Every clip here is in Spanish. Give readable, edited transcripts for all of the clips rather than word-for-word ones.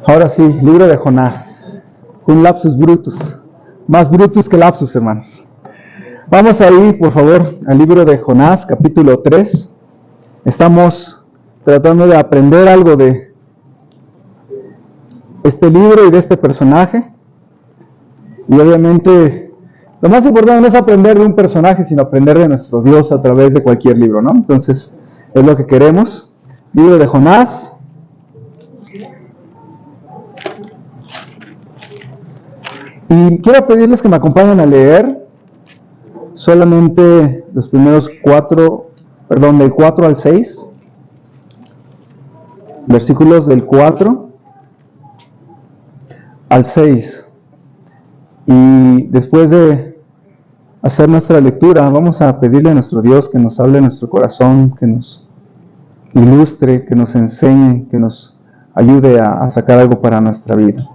Ahora sí, libro de Jonás, un lapsus brutus, más brutus que lapsus, hermanos. Vamos ahí, por favor, al libro de Jonás, capítulo 3. Estamos tratando de aprender algo de este libro y de este personaje. Y obviamente, lo más importante no es aprender de un personaje, sino aprender de nuestro Dios a través de cualquier libro, ¿no? Entonces, es lo que queremos. Libro de Jonás. Y quiero pedirles que me acompañen a leer solamente los primeros del 4 al 6, versículos del 4 al 6. Y después de hacer nuestra lectura, vamos a pedirle a nuestro Dios que nos hable en nuestro corazón, que nos ilustre, que nos enseñe, que nos ayude a sacar algo para nuestra vida.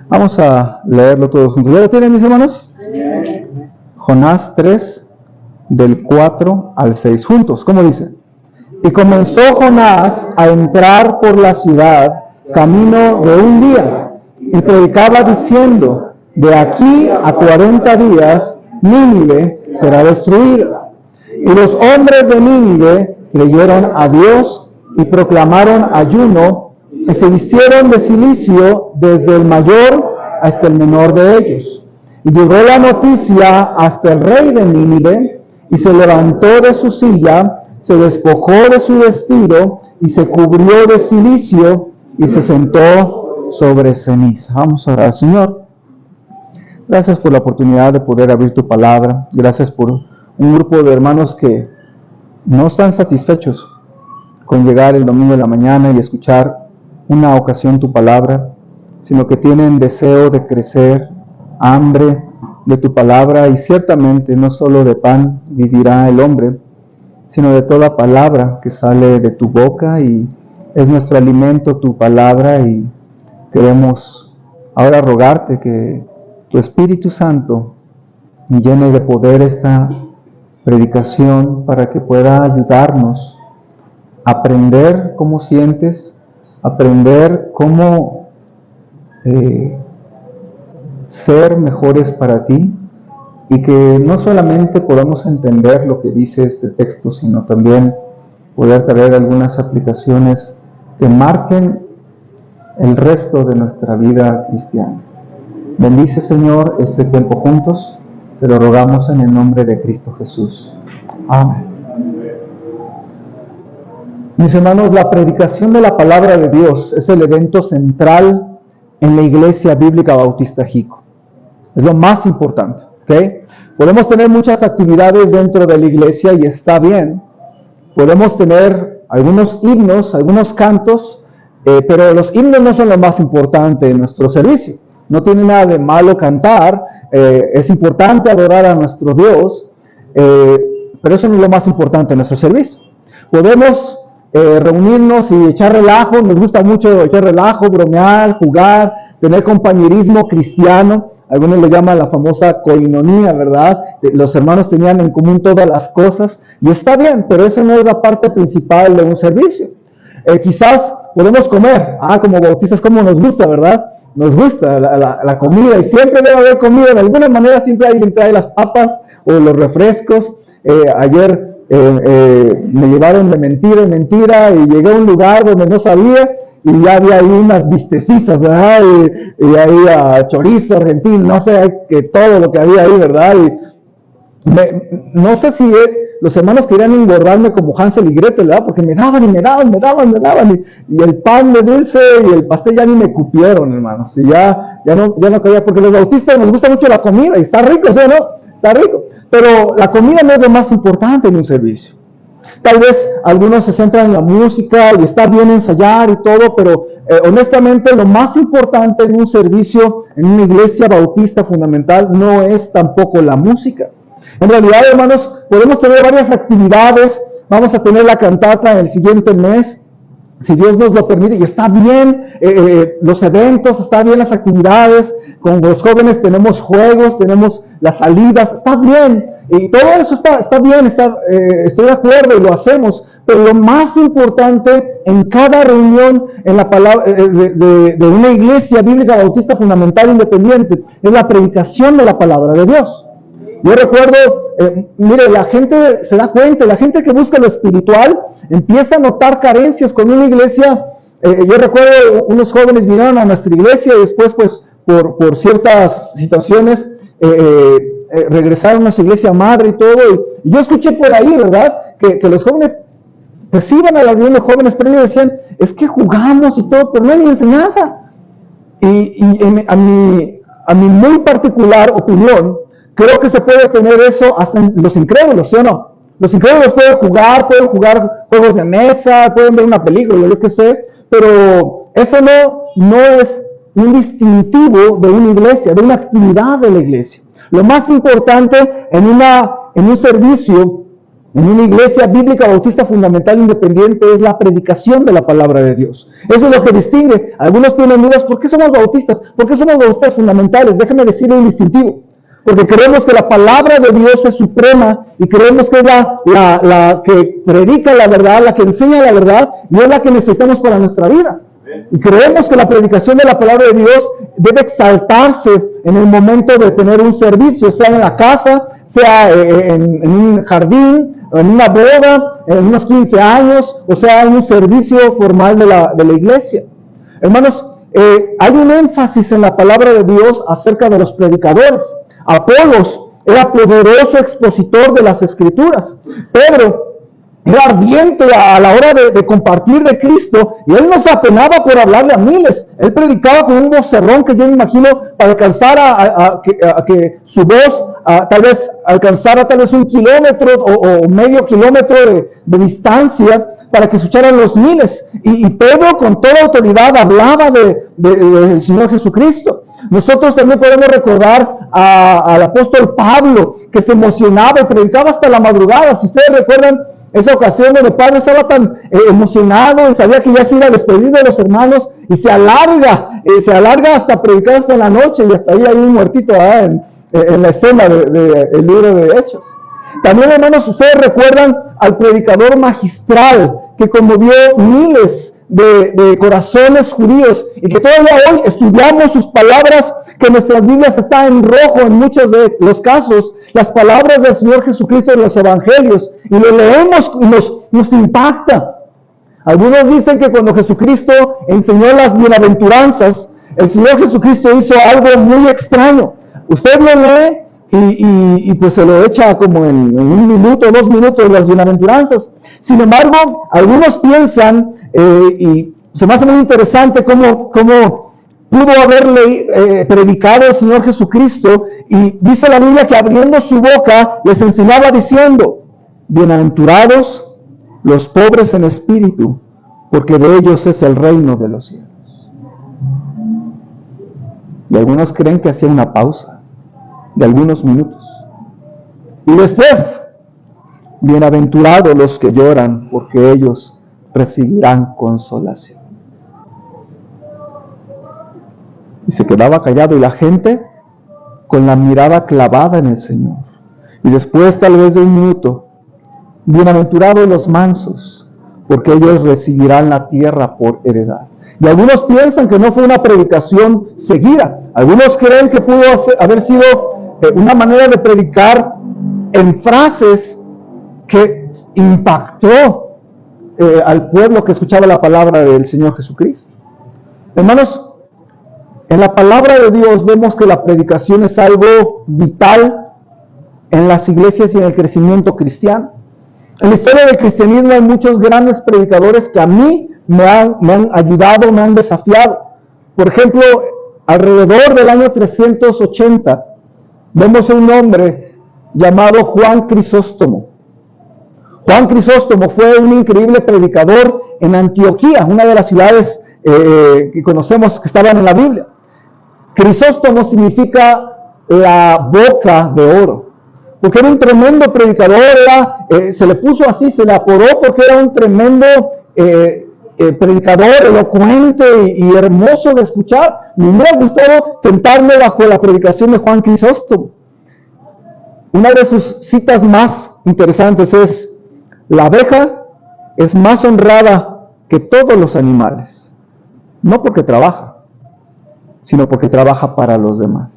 Vamos a leerlo todos juntos. ¿Ya lo tienen, mis hermanos? Jonás 3, del 4 al 6. Juntos, ¿cómo dice? Y comenzó Jonás a entrar por la ciudad camino de un día, y predicaba diciendo: de aquí a 40 días Nínive será destruida. Y los hombres de Nínive creyeron a Dios y proclamaron ayuno, y se vistieron de cilicio desde el mayor hasta el menor de ellos. Y llegó la noticia hasta el rey de Nínive, y se levantó de su silla, se despojó de su vestido, y se cubrió de cilicio, y se sentó sobre ceniza. Vamos a orar. Señor, gracias por la oportunidad de poder abrir tu palabra. Gracias por un grupo de hermanos que no están satisfechos con llegar el domingo de la mañana y escuchar una ocasión tu palabra, sino que tienen deseo de crecer, hambre de tu palabra, y ciertamente no solo de pan vivirá el hombre, sino de toda palabra que sale de tu boca, y es nuestro alimento tu palabra. Y queremos ahora rogarte que tu Espíritu Santo llene de poder esta predicación para que pueda ayudarnos a aprender cómo sientes, aprender cómo ser mejores para ti, y que no solamente podamos entender lo que dice este texto, sino también poder traer algunas aplicaciones que marquen el resto de nuestra vida cristiana. Bendice, Señor, este tiempo juntos, te lo rogamos en el nombre de Cristo Jesús. Amén. Mis hermanos, la predicación de la palabra de Dios es el evento central en la Iglesia Bíblica Bautista Jico. Es lo más importante, ¿ok? Podemos tener muchas actividades dentro de la iglesia y está bien. Podemos tener algunos himnos, algunos cantos, pero los himnos no son lo más importante en nuestro servicio. No tiene nada de malo cantar, es importante adorar a nuestro Dios, pero eso no es lo más importante en nuestro servicio. Podemos reunirnos y echar relajo, nos gusta mucho echar relajo, bromear, jugar, tener compañerismo cristiano. Algunos le llaman la famosa koinonía, ¿verdad? Los hermanos tenían en común todas las cosas, y está bien, pero eso no es la parte principal de un servicio. Quizás podemos comer, como bautistas, como nos gusta, ¿verdad? Nos gusta la comida, y siempre debe haber comida, de alguna manera siempre alguien trae las papas o los refrescos. Ayer me llevaron de mentira en mentira, y llegué a un lugar donde no sabía, y ya había ahí unas vistecizas, ¿verdad? Y había chorizo argentino, no sé, que todo lo que había ahí, ¿verdad? Y no sé si los hermanos querían engordarme como Hansel y Gretel, ¿verdad? Porque me daban, y el pan de dulce y el pastel ya ni me cupieron, hermanos, y ya no cabía, porque los bautistas nos gusta mucho la comida, y está rico, ¿sí o no? Está rico, pero la comida no es lo más importante en un servicio. Tal vez algunos se centran en la música, y está bien ensayar y todo, pero honestamente lo más importante en un servicio, en una iglesia bautista fundamental, no es tampoco la música. En realidad, hermanos, podemos tener varias actividades. Vamos a tener la cantata en el siguiente mes, si Dios nos lo permite, y está bien los eventos, está bien las actividades, con los jóvenes tenemos juegos, tenemos las salidas, está bien, y todo eso está bien, estoy de acuerdo y lo hacemos, pero lo más importante en cada reunión en la palabra, de una iglesia bíblica bautista fundamental independiente es la predicación de la palabra de Dios. Yo recuerdo, mire, la gente se da cuenta, la gente que busca lo espiritual empieza a notar carencias con una iglesia. Yo recuerdo unos jóvenes vinieron a nuestra iglesia y después, pues, por ciertas situaciones, regresaron a nuestra iglesia madre y todo. Y yo escuché por ahí, ¿verdad? Que los jóvenes, pues iban a la reunión de jóvenes, pero ellos decían, es que jugamos y todo, pero no hay enseñanza. Y a mi muy particular opinión, creo que se puede tener eso hasta en los incrédulos, ¿sí o no? Los incrédulos pueden jugar juegos de mesa, pueden ver una película, yo qué sé, pero eso no es un distintivo de una iglesia, de una actividad de la iglesia. Lo más importante en un servicio, en una iglesia bíblica bautista fundamental independiente, es la predicación de la palabra de Dios. Eso es lo que distingue. Algunos tienen dudas, ¿por qué somos bautistas? ¿Por qué somos bautistas fundamentales? Déjenme decirle un distintivo. Porque creemos que la palabra de Dios es suprema y creemos que es la que predica la verdad, la que enseña la verdad y es la que necesitamos para nuestra vida. Y creemos que la predicación de la palabra de Dios debe exaltarse en el momento de tener un servicio, sea en la casa, sea en un jardín, en una boda, en unos 15 años, o sea en un servicio formal de la iglesia. Hermanos, hay un énfasis en la palabra de Dios acerca de los predicadores. Apolos era poderoso expositor de las Escrituras. Pedro era ardiente a la hora de compartir de Cristo y él no se apenaba por hablarle a miles. Él predicaba con un vocerrón que yo me imagino para alcanzar a que su voz tal vez alcanzara tal vez 1 kilómetro o medio kilómetro de distancia para que escucharan los miles. Y Pedro con toda autoridad hablaba del Señor Jesucristo. Nosotros también podemos recordar al apóstol Pablo, que se emocionaba y predicaba hasta la madrugada. Si ustedes recuerdan esa ocasión donde Pablo estaba tan emocionado y sabía que ya se iba a despedir de los hermanos y se alarga hasta predicar hasta la noche y hasta ahí hay un muertito en la escena del libro de Hechos. También, hermanos, ustedes recuerdan al predicador magistral que conmovió miles de corazones judíos y que todavía hoy estudiamos sus palabras, que nuestras Biblias están en rojo en muchos de los casos, las palabras del Señor Jesucristo en los evangelios, y lo leemos y nos impacta. Algunos dicen que cuando Jesucristo enseñó las bienaventuranzas, el Señor Jesucristo hizo algo muy extraño. Usted lo lee y pues se lo echa como en 1 minuto, 2 minutos las bienaventuranzas. Sin embargo, algunos piensan, y se me hace muy interesante cómo pudo haberle predicado el Señor Jesucristo, y dice la Biblia que abriendo su boca les enseñaba diciendo, bienaventurados los pobres en espíritu, porque de ellos es el reino de los cielos. Y algunos creen que hacía una pausa de algunos minutos. Y después, bienaventurados los que lloran, porque ellos recibirán consolación. Y se quedaba callado y la gente con la mirada clavada en el Señor. Y después, tal vez de 1 minuto, bienaventurados los mansos, porque ellos recibirán la tierra por heredad. Y algunos piensan que no fue una predicación seguida. Algunos creen que pudo haber sido una manera de predicar en frases que impactó al pueblo que escuchaba la palabra del Señor Jesucristo. Hermanos, en la palabra de Dios vemos que la predicación es algo vital en las iglesias y en el crecimiento cristiano. En la historia del cristianismo hay muchos grandes predicadores que a mí me han ayudado, me han desafiado. Por ejemplo, alrededor del año 380, vemos a un hombre llamado Juan Crisóstomo. Juan Crisóstomo fue un increíble predicador en Antioquía, una de las ciudades que conocemos que estaban en la Biblia. Crisóstomo significa la boca de oro, porque era un tremendo predicador, se le puso así, se le apodó porque era un tremendo predicador elocuente y hermoso de escuchar. Me hubiera gustado sentarme bajo la predicación de Juan Crisóstomo. Una de sus citas más interesantes es: la abeja es más honrada que todos los animales, no porque trabaja, sino porque trabaja para los demás.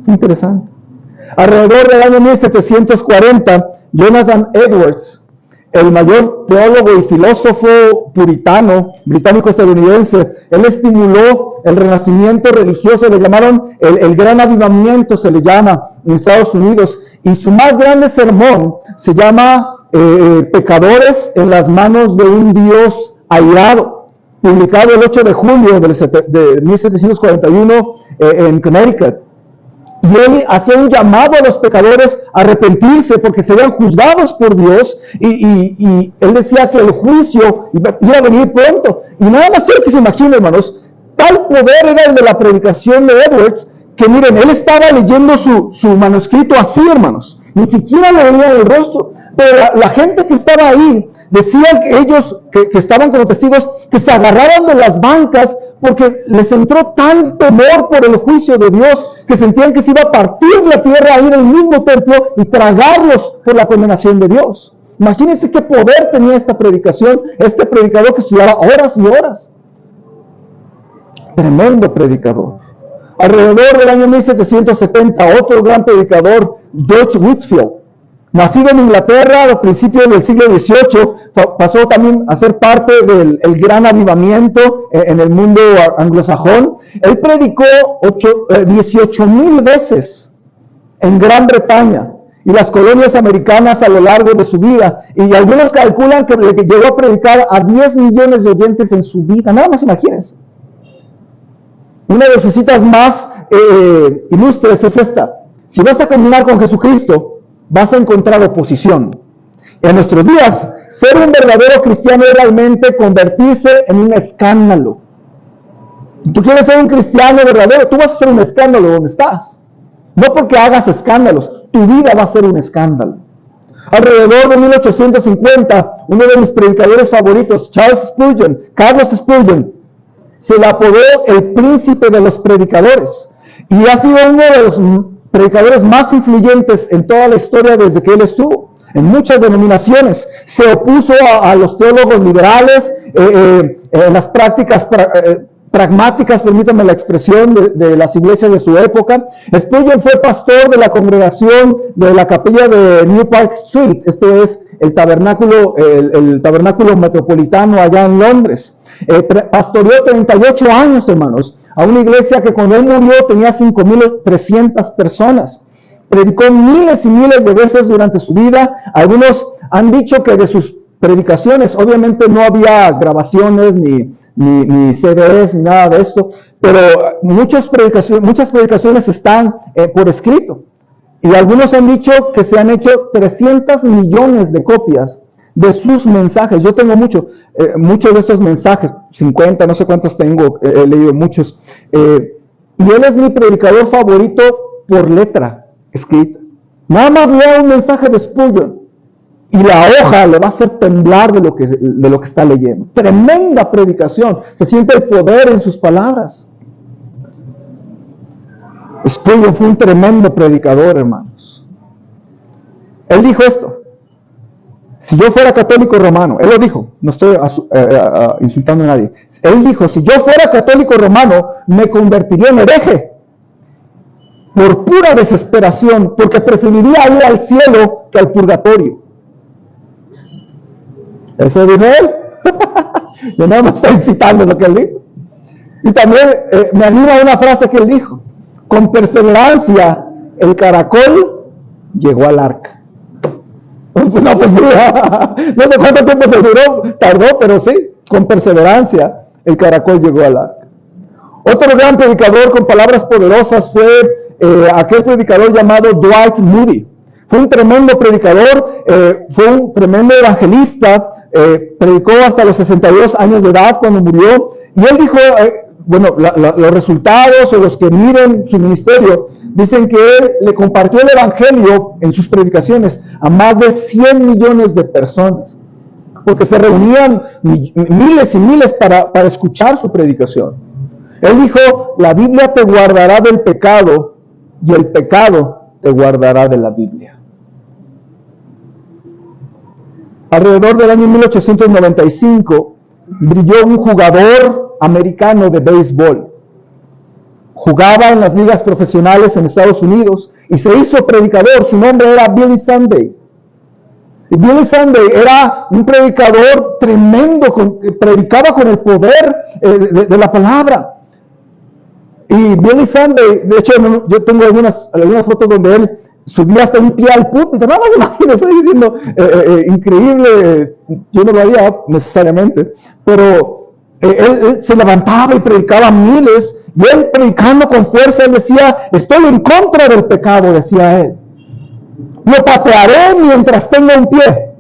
Interesante. Alrededor del año 1740, Jonathan Edwards, el mayor teólogo y filósofo puritano, británico-estadounidense, él estimuló el renacimiento religioso, le llamaron el gran avivamiento, se le llama en Estados Unidos, y su más grande sermón se llama Pecadores en las manos de un Dios airado, publicado el 8 de julio de 1741 en Connecticut. Y él hacía un llamado a los pecadores a arrepentirse porque serían juzgados por Dios, y él decía que el juicio iba a venir pronto. Y nada más quiero que se imaginen, hermanos, tal poder era el de la predicación de Edwards, que miren, él estaba leyendo su manuscrito así, hermanos, ni siquiera le veía el rostro, pero la gente que estaba ahí decían que ellos que estaban como testigos, que se agarraban de las bancas porque les entró tan temor por el juicio de Dios, que sentían que se iba a partir la tierra ahí en el mismo templo y tragarlos por la condenación de Dios. Imagínense qué poder tenía esta predicación, este predicador que estudiaba horas y horas. Tremendo predicador. Alrededor del año 1770, otro gran predicador, George Whitefield, nacido en Inglaterra a principios del siglo XVIII, pasó también a ser parte del gran avivamiento en el mundo anglosajón. Él predicó 18,000 veces en Gran Bretaña y las colonias americanas a lo largo de su vida. Y algunos calculan que llegó a predicar a 10 millones de oyentes en su vida. Nada más imagínense. Una de sus citas más ilustres es esta: si vas a caminar con Jesucristo, vas a encontrar oposición. En nuestros días, ser un verdadero cristiano es realmente convertirse en un escándalo. Tú quieres ser un cristiano verdadero, tú vas a ser un escándalo donde estás. No porque hagas escándalos, tu vida va a ser un escándalo. Alrededor de 1850, uno de mis predicadores favoritos, Carlos Spurgeon, se le apodó el príncipe de los predicadores, y ha sido uno de los predicadores más influyentes en toda la historia desde que él estuvo en muchas denominaciones. Se opuso a los teólogos liberales, las prácticas pragmáticas, permítanme la expresión, de las iglesias de su época. Spurgeon fue pastor de la congregación de la capilla de New Park Street, esto es el tabernáculo metropolitano allá en Londres. Pastoreó 38 años, hermanos, a una iglesia que cuando él murió tenía 5,300 personas. Predicó miles y miles de veces durante su vida. Algunos han dicho que de sus predicaciones, obviamente no había grabaciones ni CDs ni nada de esto, pero muchas predicaciones están por escrito. Y algunos han dicho que se han hecho 300 millones de copias de sus mensajes. Yo tengo muchos de estos mensajes, 50, no sé cuántos tengo, he leído muchos. Y él es mi predicador favorito por letra escrita. Nada más lea un mensaje de Spurgeon y la hoja le va a hacer temblar de lo que está leyendo. Tremenda predicación, se siente el poder en sus palabras. Spurgeon fue un tremendo predicador, hermanos. Él dijo esto: si yo fuera católico romano, él lo dijo, no estoy insultando a nadie. Él dijo: si yo fuera católico romano, me convertiría en hereje por pura desesperación, porque preferiría ir al cielo que al purgatorio. Eso dijo él. Yo nada más estoy citando lo que él dijo. Y también me anima una frase que él dijo: con perseverancia el caracol llegó al arca. No, pues sí, no sé cuánto tiempo tardó, pero sí, con perseverancia el caracol llegó al arca. Otro gran predicador con palabras poderosas fue aquel predicador llamado Dwight Moody. Fue un tremendo predicador, fue un tremendo evangelista, predicó hasta los 62 años de edad cuando murió, y él dijo, los resultados o los que miren su ministerio dicen que él le compartió el evangelio en sus predicaciones a más de 100 millones de personas. porque se reunían miles y miles para escuchar su predicación. Él dijo, la Biblia te guardará del pecado y el pecado te guardará de la Biblia. Alrededor del año 1895 brilló un jugador americano de béisbol. Jugaba en las ligas profesionales en Estados Unidos y se hizo predicador. Su nombre era Billy Sunday. Y Billy Sunday era un predicador tremendo, predicaba con el poder de la palabra. Y Billy Sunday, de hecho, yo tengo algunas fotos donde él subía hasta un pie al púlpito. Nada más imagino, estoy diciendo, increíble, yo no lo haría necesariamente, pero él se levantaba y predicaba miles, y él predicando con fuerza, él decía, estoy en contra del pecado, decía él. Lo patearé mientras tenga un pie,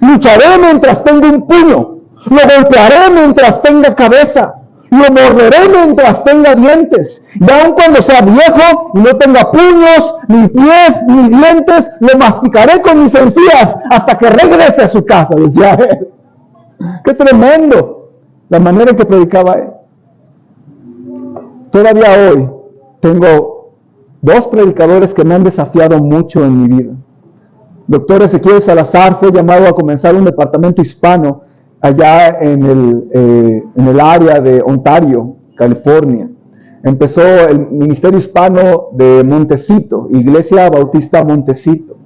lucharé mientras tenga un puño, lo golpearé mientras tenga cabeza, lo morderé mientras tenga dientes, y aun cuando sea viejo y no tenga puños, ni pies, ni dientes, lo masticaré con mis encías hasta que regrese a su casa, decía él. ¡Qué tremendo! La manera en que predicaba él. Todavía hoy tengo 2 predicadores que me han desafiado mucho en mi vida. Doctor Ezequiel Salazar fue llamado a comenzar un departamento hispano allá en el área de Ontario, California. Empezó el ministerio hispano de Montecito, Iglesia Bautista Montecito.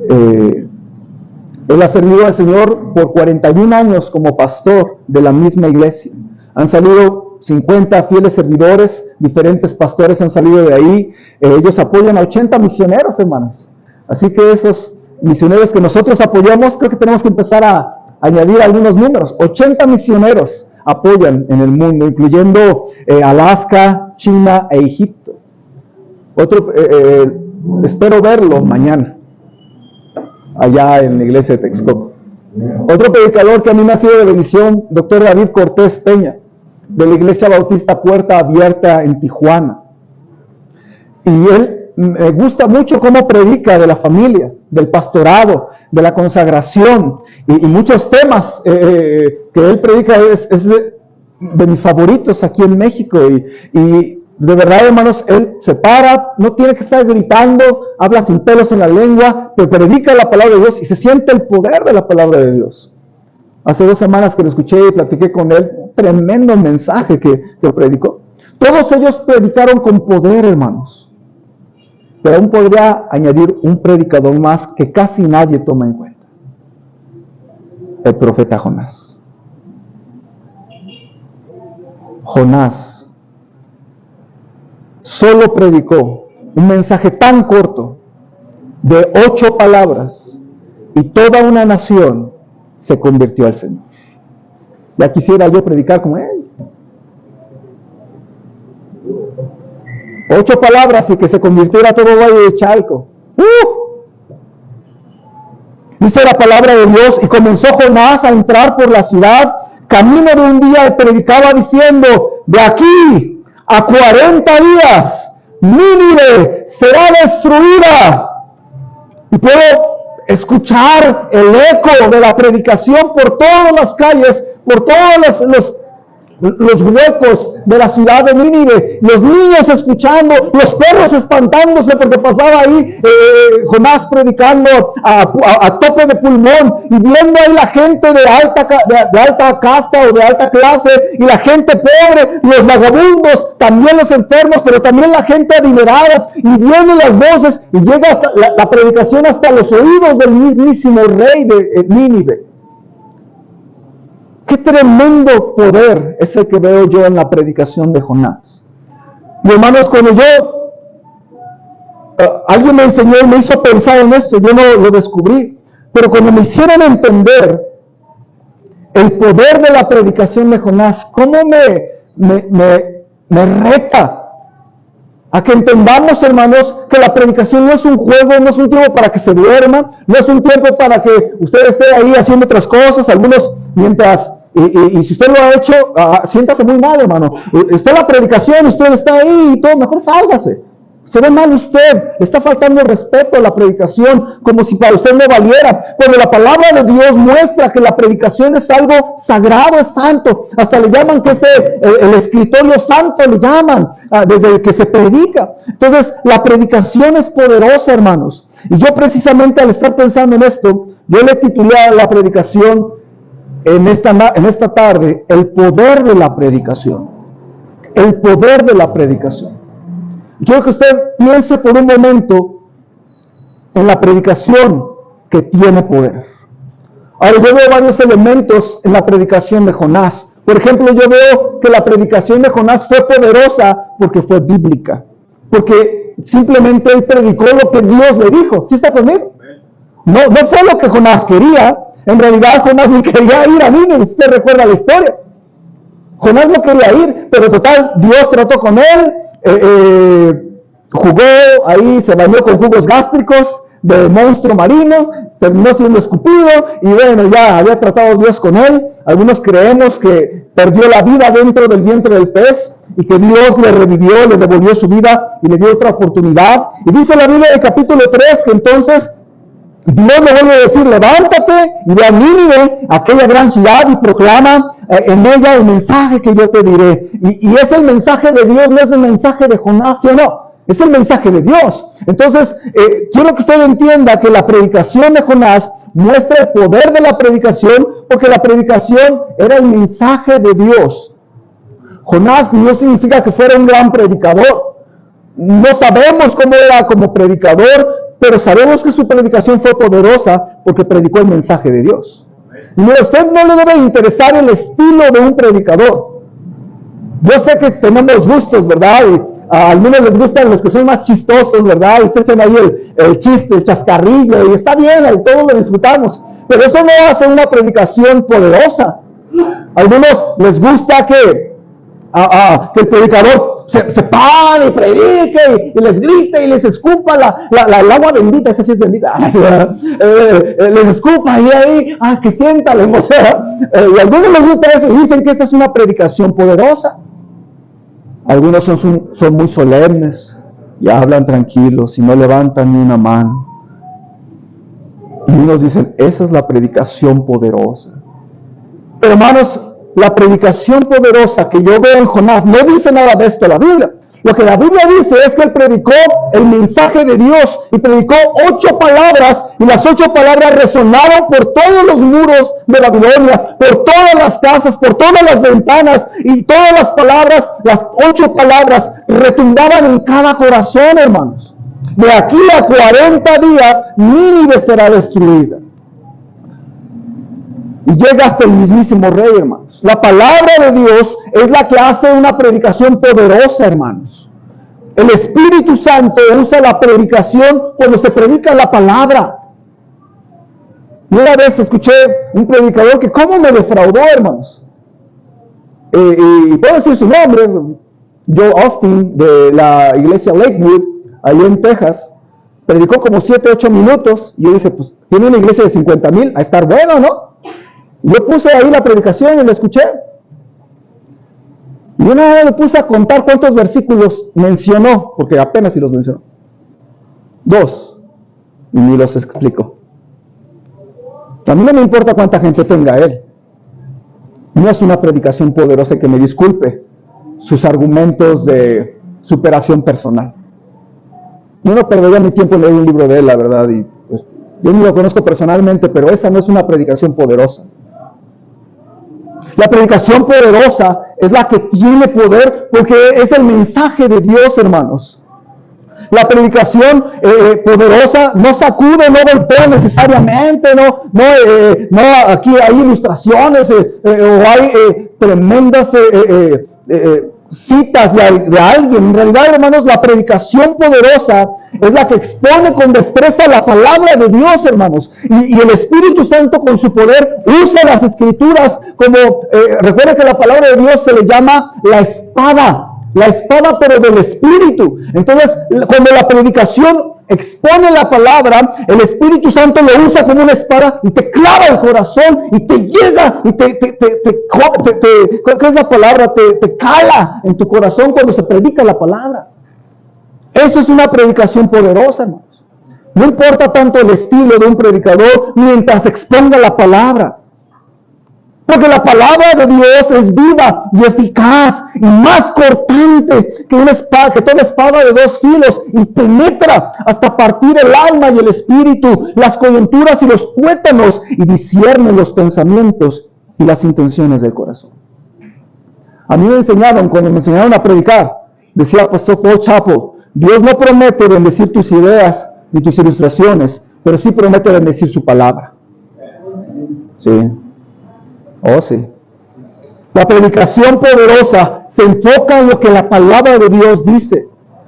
Él ha servido al Señor por 41 años como pastor de la misma iglesia. Han salido 50 fieles servidores, diferentes pastores han salido de ahí. Ellos apoyan a 80 misioneros, hermanos. Así que esos misioneros que nosotros apoyamos, creo que tenemos que empezar a añadir algunos números. 80 misioneros apoyan en el mundo, incluyendo Alaska, China e Egipto. Espero verlo mañana, allá en la iglesia de Texcoco. Otro predicador que a mí me ha sido de bendición, doctor David Cortés Peña, de la Iglesia Bautista Puerta Abierta en Tijuana. Y él me gusta mucho cómo predica de la familia, del pastorado, de la consagración y muchos temas que él predica es de mis favoritos aquí en México. Y de verdad, hermanos, él se para, no tiene que estar gritando, habla sin pelos en la lengua, pero predica la palabra de Dios y se siente el poder de la palabra de Dios. Hace 2 semanas que lo escuché y platiqué con él, un tremendo mensaje que predicó. Todos ellos predicaron con poder, hermanos. Pero aún podría añadir un predicador más que casi nadie toma en cuenta. El profeta Jonás. Jonás solo predicó un mensaje tan corto de 8 palabras y toda una nación se convirtió al Señor. Ya quisiera yo predicar como él. 8 palabras y que se convirtiera todo Valle de Chalco. Dice la palabra de Dios, y comenzó Jonás a entrar por la ciudad, camino de un día, y predicaba diciendo, de aquí a 40 días, Nínive será destruida. Y puedo escuchar el eco de la predicación por todas las calles, por todos los huecos de la ciudad de Nínive, los niños escuchando, los perros espantándose porque pasaba ahí Jonás predicando a tope de pulmón, y viendo ahí la gente de alta casta o de alta clase, y la gente pobre, los vagabundos, también los enfermos, pero también la gente adinerada, y vienen las voces, y llega hasta la predicación hasta los oídos del mismísimo rey de Nínive. Qué tremendo poder es el que veo yo en la predicación de Jonás. Y hermanos, cuando alguien me enseñó y me hizo pensar en esto, yo no lo descubrí, pero cuando me hicieron entender el poder de la predicación de Jonás, cómo me reta a que entendamos, hermanos, que la predicación no es un juego, no es un tiempo para que se duerman, no es un tiempo para que usted esté ahí haciendo otras cosas, algunos mientras, y si usted lo ha hecho, siéntase muy mal, hermano. Está en la predicación, usted está ahí y todo, mejor sálgase. Se ve mal usted, está faltando el respeto a la predicación, como si para usted no valiera. Pero la palabra de Dios muestra que la predicación es algo sagrado, es santo. Hasta le llaman que es el escritorio santo, le llaman, desde que se predica. Entonces, la predicación es poderosa, hermanos. Y yo precisamente al estar pensando en esto, yo le titulé a la predicación en esta tarde, el poder de la predicación. El poder de la predicación. Quiero que usted piense por un momento en la predicación que tiene poder. Ahora, yo veo varios elementos en la predicación de Jonás. Por ejemplo, yo veo que la predicación de Jonás fue poderosa porque fue bíblica. Porque simplemente él predicó lo que Dios le dijo. ¿Sí está conmigo? No fue lo que Jonás quería. En realidad, Jonás ni quería ir a Nínive. Usted recuerda la historia. Jonás no quería ir, pero total, Dios trató con él. Jugó ahí, se bañó con jugos gástricos de monstruo marino, terminó siendo escupido y bueno, ya había tratado Dios con él. Algunos creemos que perdió la vida dentro del vientre del pez y que Dios le revivió, le devolvió su vida y le dio otra oportunidad. Y dice la Biblia en el capítulo 3 que entonces Dios le vuelve a decir: levántate y ve a Nínive, aquella gran ciudad, y proclama en ella el mensaje que yo te diré. Y es el mensaje de Dios, no es el mensaje de Jonás, ¿sí o no? Es el mensaje de Dios. Entonces, quiero que usted entienda que la predicación de Jonás muestra el poder de la predicación, porque la predicación era el mensaje de Dios. Jonás no significa que fuera un gran predicador. No sabemos cómo era como predicador, pero sabemos que su predicación fue poderosa porque predicó el mensaje de Dios. Y a usted no le debe interesar el estilo de un predicador. Yo sé que tenemos gustos, ¿verdad? Y a algunos les gustan los que son más chistosos, ¿verdad? Y se echan ahí el chiste, el chascarrillo, y está bien, todos lo disfrutamos. Pero eso no hace una predicación poderosa. A algunos les gusta que el predicador se pare y predique y les grite y les escupa el agua bendita. Esa sí es bendita. Les escupa y ahí, que sienta la emoción. Y a algunos les gusta eso y dicen que esa es una predicación poderosa. Algunos son muy solemnes y hablan tranquilos y no levantan ni una mano. Y unos dicen, esa es la predicación poderosa. Pero hermanos, la predicación poderosa que yo veo en Jonás no dice nada de esto la Biblia. Lo que la Biblia dice es que él predicó el mensaje de Dios y predicó 8 palabras, y las 8 palabras resonaron por todos los muros de Babilonia, por todas las casas, por todas las ventanas, y todas las palabras, las 8 palabras retumbaban en cada corazón, hermanos. De aquí a 40 días, Nínive será destruida. Y llega hasta el mismísimo rey, hermanos. La palabra de Dios es la que hace una predicación poderosa, hermanos. El Espíritu Santo usa la predicación cuando se predica la palabra. Y una vez escuché un predicador que cómo me defraudó, hermanos. Y puedo decir su nombre, Joe Austin, de la iglesia Lakewood, allí en Texas. Predicó como 7-8 minutos. Y yo dije, pues, tiene una iglesia de 50,000, a estar bueno, ¿no? Yo puse ahí la predicación y lo escuché. Y una vez le puse a contar cuántos versículos mencionó, porque apenas si los mencionó. 2. Y ni los explico. A mí no me importa cuánta gente tenga él. No es una predicación poderosa, que me disculpe sus argumentos de superación personal. Yo no perdería mi tiempo en leer un libro de él, la verdad. Y pues, yo ni lo conozco personalmente, pero esa no es una predicación poderosa. La predicación poderosa es la que tiene poder porque es el mensaje de Dios, hermanos. La predicación poderosa no sacude, no golpea necesariamente, no aquí hay ilustraciones o hay tremendas citas de alguien. En realidad, hermanos, la predicación poderosa es la que expone con destreza la palabra de Dios, hermanos. Y el Espíritu Santo con su poder usa las Escrituras como, recuerden que la palabra de Dios se le llama la espada pero del Espíritu. Entonces, cuando la predicación expone la palabra, el Espíritu Santo lo usa como una espada y te clava el corazón y te llega y ¿qué es la palabra? Te cala en tu corazón cuando se predica la palabra. Eso es una predicación poderosa, hermanos. No importa tanto el estilo de un predicador mientras exponga la palabra. Porque la palabra de Dios es viva y eficaz y más cortante que una espada, que toda espada de dos filos, y penetra hasta partir el alma y el espíritu, las coyunturas y los tuétanos, y discierne los pensamientos y las intenciones del corazón. A mí me enseñaron, cuando me enseñaron a predicar, decía Pastor Paul Chappell, Dios no promete bendecir tus ideas ni tus ilustraciones, pero sí promete bendecir su palabra. Sí. Oh, sí. La predicación poderosa se enfoca en lo que la palabra de Dios dice.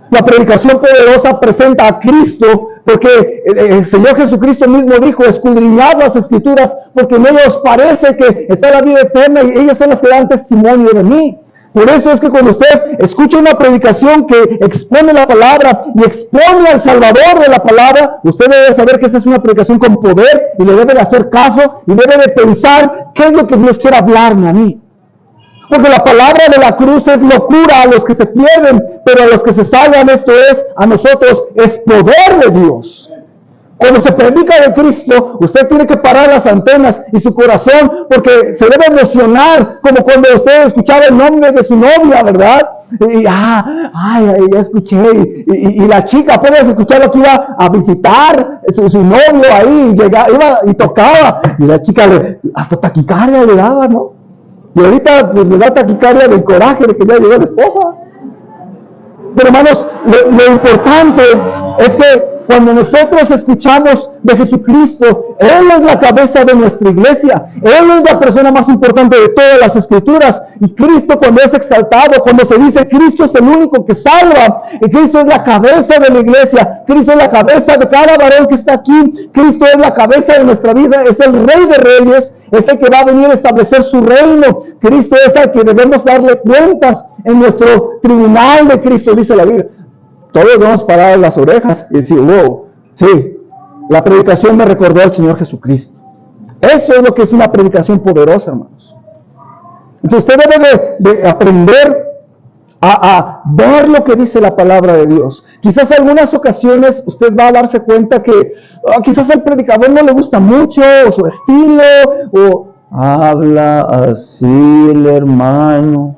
La predicación poderosa presenta a Cristo, porque el Señor Jesucristo mismo dijo, escudriñad las Escrituras, porque en ellos parece que está la vida eterna y ellas son las que dan testimonio de mí. Por eso es que cuando usted escucha una predicación que expone la palabra y expone al Salvador de la palabra, usted debe saber que esa es una predicación con poder y le debe de hacer caso y debe de pensar qué es lo que Dios quiere hablarme a mí. Porque la palabra de la cruz es locura a los que se pierden, pero a los que se salvan, esto es, a nosotros, es poder de Dios. Cuando se predica de Cristo, usted tiene que parar las antenas y su corazón, porque se debe emocionar, como cuando usted escuchaba el nombre de su novia, ¿verdad? Y ya escuché, y la chica apenas escuchaba lo que iba a visitar su novio ahí, iba y tocaba, y la chica hasta taquicardia le daba, ¿no? Y ahorita pues le da taquicardia del coraje de que ya llegó la esposa. Pero hermanos, lo importante es que cuando nosotros escuchamos de Jesucristo, Él es la cabeza de nuestra iglesia. Él es la persona más importante de todas las Escrituras. Y Cristo, cuando es exaltado, cuando se dice Cristo es el único que salva, y Cristo es la cabeza de la iglesia, Cristo es la cabeza de cada varón que está aquí, Cristo es la cabeza de nuestra vida, es el Rey de Reyes, es el que va a venir a establecer su reino. Cristo es al que debemos darle cuentas en nuestro tribunal de Cristo, dice la Biblia. Todos debemos parar las orejas y decir, wow, sí, la predicación me recordó al Señor Jesucristo. Eso es lo que es una predicación poderosa, hermanos. Entonces usted debe de aprender a ver lo que dice la palabra de Dios. Quizás en algunas ocasiones usted va a darse cuenta que quizás al predicador no le gusta mucho, o su estilo, o habla así el hermano,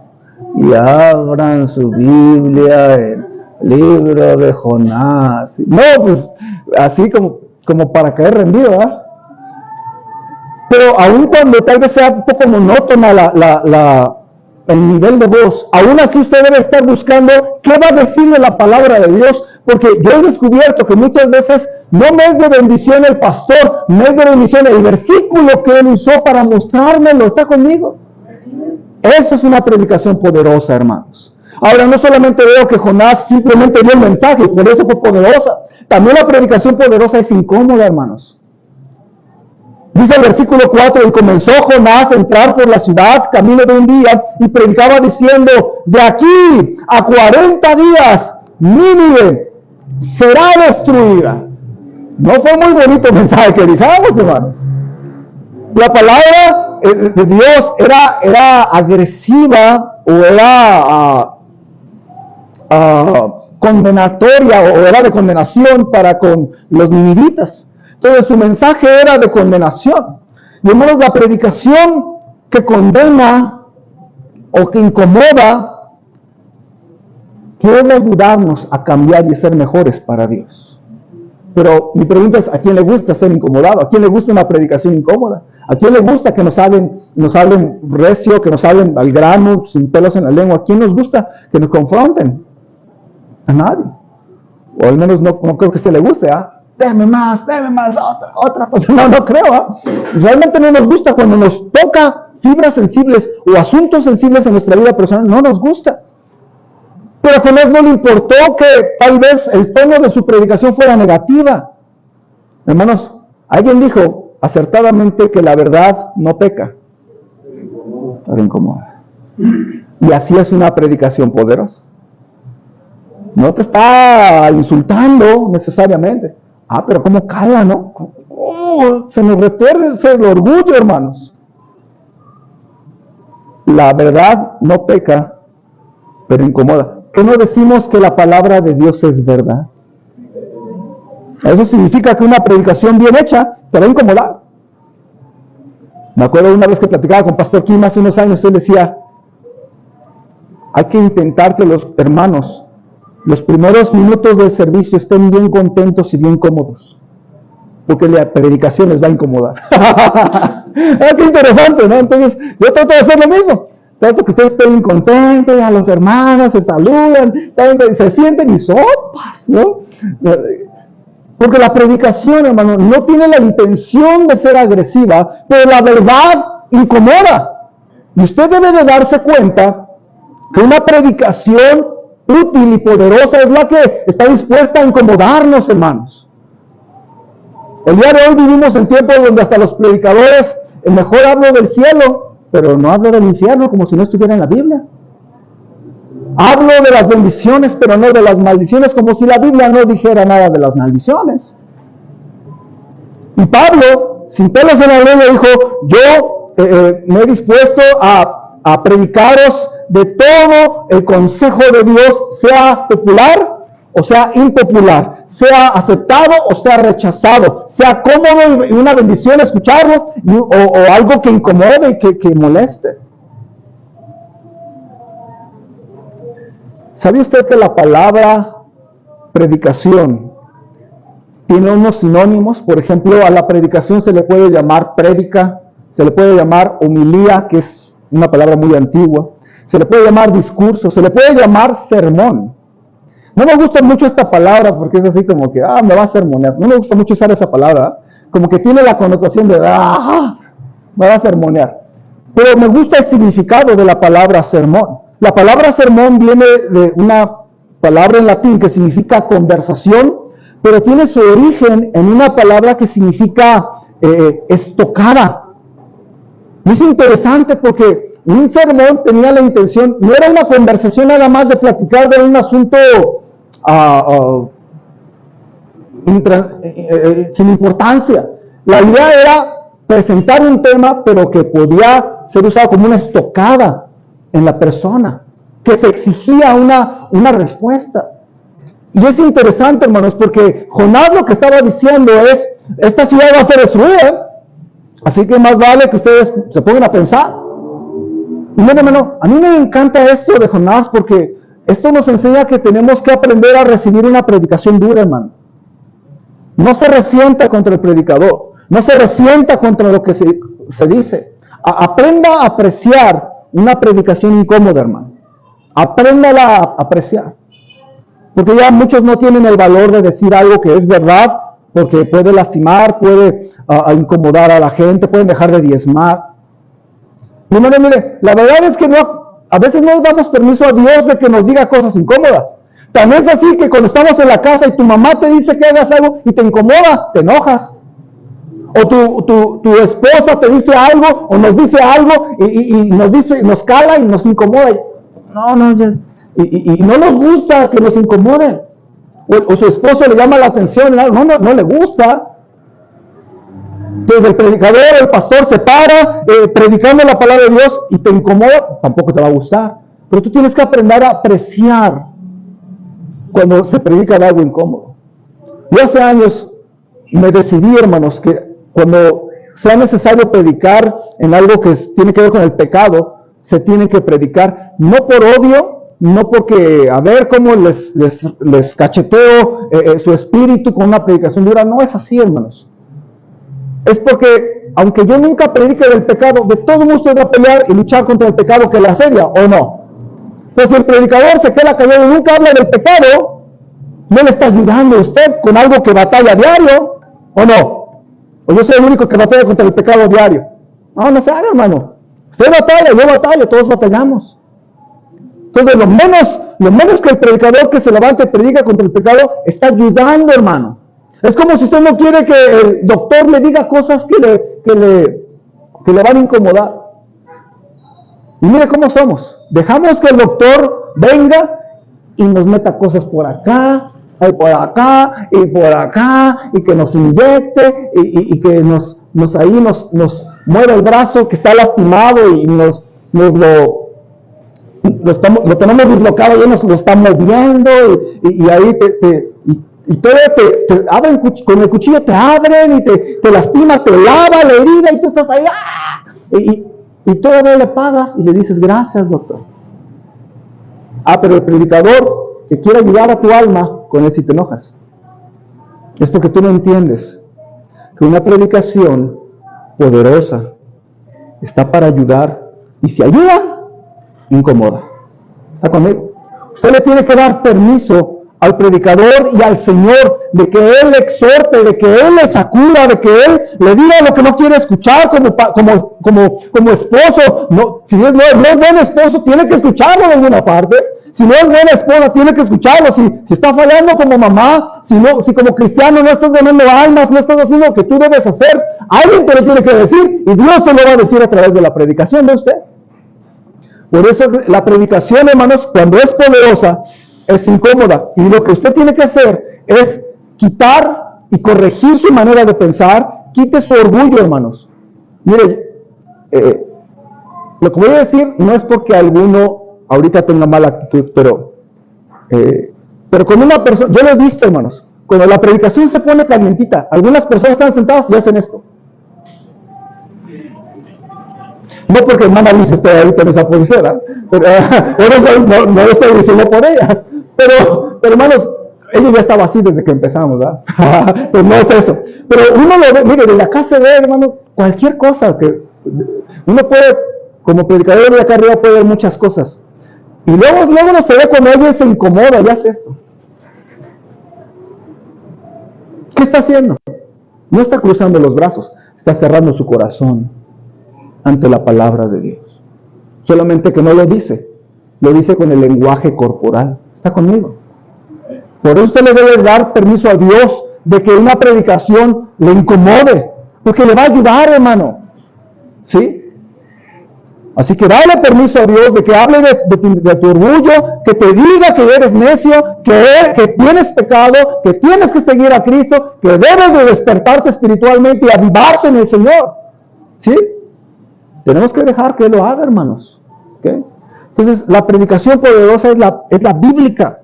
y abran su Biblia en libro de Jonás. No, pues así como para caer rendido, ¿verdad? Pero aun cuando tal vez sea un poco monótona el nivel de voz, aún así usted debe estar buscando qué va a decirle la palabra de Dios, porque yo he descubierto que muchas veces no me es de bendición el pastor, me es de bendición el versículo que él usó para mostrármelo, está conmigo. Eso es una predicación poderosa, hermanos. Ahora, no solamente veo que Jonás simplemente dio el mensaje, por eso fue poderosa. También la predicación poderosa es incómoda, hermanos. Dice el versículo 4, y comenzó Jonás a entrar por la ciudad, camino de un día, y predicaba diciendo, de aquí a 40 días, Nínive será destruida. No fue muy bonito el mensaje que dijimos, hermanos. La palabra de Dios era agresiva, o era condenatoria, o era de condenación para con los ninivitas. Entonces su mensaje era de condenación. Y hermanos, la predicación que condena o que incomoda quiere ayudarnos a cambiar y a ser mejores para Dios. Pero mi pregunta es, ¿a quién le gusta ser incomodado? ¿A quién le gusta una predicación incómoda? ¿A quién le gusta que nos hablen recio, que nos hablen al grano, sin pelos en la lengua? ¿A quién nos gusta que nos confronten? A nadie. O al menos no creo que se le guste, ¿ah? Deme más, otra cosa. No creo. Realmente no nos gusta cuando nos toca fibras sensibles o asuntos sensibles en nuestra vida personal. No nos gusta. Pero a Jonás no le importó que tal vez el tono de su predicación fuera negativa. Hermanos, alguien dijo acertadamente que la verdad no peca, pero incomoda. Y así es una predicación poderosa. No te está insultando necesariamente. Pero cómo cala, ¿no? Se nos retuerce el orgullo, hermanos. La verdad no peca, pero incomoda. ¿qué no decimos que la palabra de Dios es verdad? Eso significa que una predicación bien hecha te va a incomodar. Me acuerdo una vez que platicaba con Pastor Kim hace unos años, él decía, hay que intentar que los hermanos, los primeros minutos del servicio estén bien contentos y bien cómodos, porque la predicación les va a incomodar. Qué interesante, ¿no? Entonces, yo trato de hacer lo mismo. Trato que ustedes estén contentos, a los hermanos se saludan, se sienten y sopas, ¿no? Porque la predicación, hermano, no tiene la intención de ser agresiva, pero la verdad incomoda. Y usted debe de darse cuenta que una predicación útil y poderosa es la que está dispuesta a incomodarnos, hermanos. El día de hoy vivimos en tiempos donde hasta los predicadores, mejor hablo del cielo, pero no hablo del infierno como si no estuviera en la Biblia. Hablo de las bendiciones, pero no de las maldiciones, como si la Biblia no dijera nada de las maldiciones. Y Pablo, sin pelos en la lengua, dijo, yo me he dispuesto a predicaros de todo el consejo de Dios, sea popular o sea impopular, sea aceptado o sea rechazado, sea cómodo y una bendición escucharlo, o algo que incomode y que moleste. ¿Sabe usted que la palabra predicación tiene unos sinónimos? Por ejemplo, a la predicación se le puede llamar prédica, se le puede llamar homilía, que es una palabra muy antigua, se le puede llamar discurso, se le puede llamar sermón. No me gusta mucho esta palabra porque es así como que, me va a sermonear. No me gusta mucho usar esa palabra, como que tiene la connotación de, me va a sermonear. Pero me gusta el significado de la palabra sermón. La palabra sermón viene de una palabra en latín que significa conversación, pero tiene su origen en una palabra que significa estocada. Y es interesante porque un sermón tenía la intención, no era una conversación nada más de platicar de un asunto sin importancia. La idea era presentar un tema, pero que podía ser usado como una estocada en la persona, que se exigía una respuesta. Y es interesante, hermanos, porque Jonás lo que estaba diciendo es, esta ciudad va a ser destruida, así que más vale que ustedes se pongan a pensar. Y mira, hermano, a mí me encanta esto de Jonás, porque esto nos enseña que tenemos que aprender a recibir una predicación dura, hermano. No se resienta contra el predicador, no se resienta contra lo que se dice. Aprenda a apreciar una predicación incómoda, hermano. Apréndala a apreciar. Porque ya muchos no tienen el valor de decir algo que es verdad, porque puede lastimar, puede incomodar a la gente, pueden dejar de diezmar. Y mire, la verdad es que a veces no damos permiso a Dios de que nos diga cosas incómodas. También es así que cuando estamos en la casa y tu mamá te dice que hagas algo y te incomoda, te enojas. O tu esposa te dice algo o nos dice algo y nos cala y nos incomoda. Y no nos gusta que nos incomoden. O su esposo le llama la atención, no le gusta. Entonces el predicador, el pastor se para predicando la palabra de Dios y te incomoda, tampoco te va a gustar. Pero tú tienes que aprender a apreciar cuando se predica de algo incómodo. Yo hace años me decidí, hermanos, que cuando sea necesario predicar en algo que tiene que ver con el pecado, se tiene que predicar, no por odio, no porque a ver cómo les cacheteo su espíritu con una predicación dura. No es así, hermanos. Es porque, aunque yo nunca predique del pecado, de todo modo usted va a pelear y luchar contra el pecado que le asedia, ¿o no? Entonces, si el predicador se queda callado y nunca habla del pecado, no le está ayudando a usted con algo que batalla diario, ¿o no? O yo soy el único que batalla contra el pecado diario. No se haga, hermano. Usted batalla, yo batallo, todos batallamos. Entonces, lo menos que el predicador que se levante y predica contra el pecado está ayudando, hermano. Es como si usted no quiere que el doctor le diga cosas que le van a incomodar. Y mire cómo somos. Dejamos que el doctor venga y nos meta cosas por acá, y por acá, y por acá, y que nos inyecte, y que nos mueva el brazo que está lastimado y nos lo lo tenemos dislocado y nos lo está moviendo y ahí todo te abren con el cuchillo, te abren y te lastima, te lava la herida y tú estás ahí, y todavía le pagas y le dices gracias, doctor. Pero el predicador que quiere ayudar a tu alma, con él sí te enojas. Es porque tú no entiendes que una predicación poderosa está para ayudar, y si ayuda, incomoda. ¿Está conmigo? Usted le tiene que dar permiso al predicador y al Señor de que Él le exhorte, de que Él le sacuda, de que Él le diga lo que no quiere escuchar como esposo. No, si no es buen esposo, tiene que escucharlo de alguna parte. Si no es buena esposa, tiene que escucharlo. Si está fallando como mamá, si como cristiano no estás ganando almas, no estás haciendo lo que tú debes hacer, alguien te lo tiene que decir, y Dios te lo va a decir a través de la predicación de usted. Por eso la predicación, hermanos, cuando es poderosa, es incómoda. Y lo que usted tiene que hacer es quitar y corregir su manera de pensar. Quite su orgullo, hermanos. Mire, lo que voy a decir no es porque alguno ahorita tenga mala actitud, pero con una persona, yo lo he visto, hermanos, cuando la predicación se pone calientita, algunas personas están sentadas y hacen esto. No porque hermana Liz esté ahorita en esa posición, pero no lo estoy diciendo por ella. Pero hermanos, ella ya estaba así desde que empezamos, ¿verdad? Pues no es eso. Pero uno lo ve, mire, desde acá se ve, hermano, cualquier cosa que uno puede, como predicador de acá arriba, puede ver muchas cosas. Y luego no se ve cuando alguien se incomoda y hace esto. ¿Qué está haciendo? No está cruzando los brazos, está cerrando su corazón ante la palabra de Dios. Solamente que no lo dice con el lenguaje corporal. ¿Está conmigo? Por eso usted le debe dar permiso a Dios de que una predicación le incomode, porque le va a ayudar, hermano. ¿Sí? Así que dale permiso a Dios de que hable de tu orgullo, que te diga que eres necio, que tienes pecado, que tienes que seguir a Cristo, que debes de despertarte espiritualmente y avivarte en el Señor. ¿Sí? Tenemos que dejar que Él lo haga, hermanos. ¿Okay? Entonces, la predicación poderosa es la bíblica,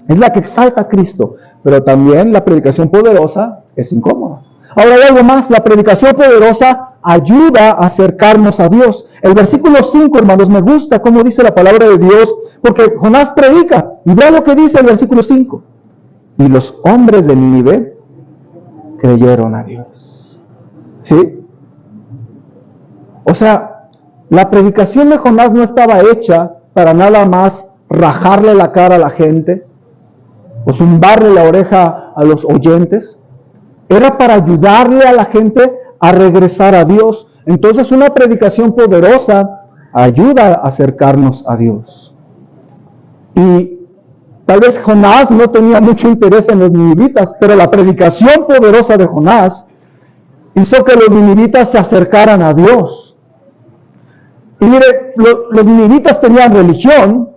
es la que exalta a Cristo, pero también la predicación poderosa es incómoda. Ahora hay algo más, la predicación poderosa ayuda a acercarnos a Dios. El versículo 5, hermanos, me gusta cómo dice la palabra de Dios, porque Jonás predica, y vea lo que dice el versículo 5. Y los hombres de Nínive creyeron a Dios. ¿Sí? O sea, la predicación de Jonás no estaba hecha para nada más rajarle la cara a la gente o zumbarle la oreja a los oyentes. Era para ayudarle a la gente a regresar a Dios. Entonces una predicación poderosa ayuda a acercarnos a Dios. Y tal vez Jonás no tenía mucho interés en los ninivitas, pero la predicación poderosa de Jonás hizo que los ninivitas se acercaran a Dios. Y mire, los ninivitas tenían religión,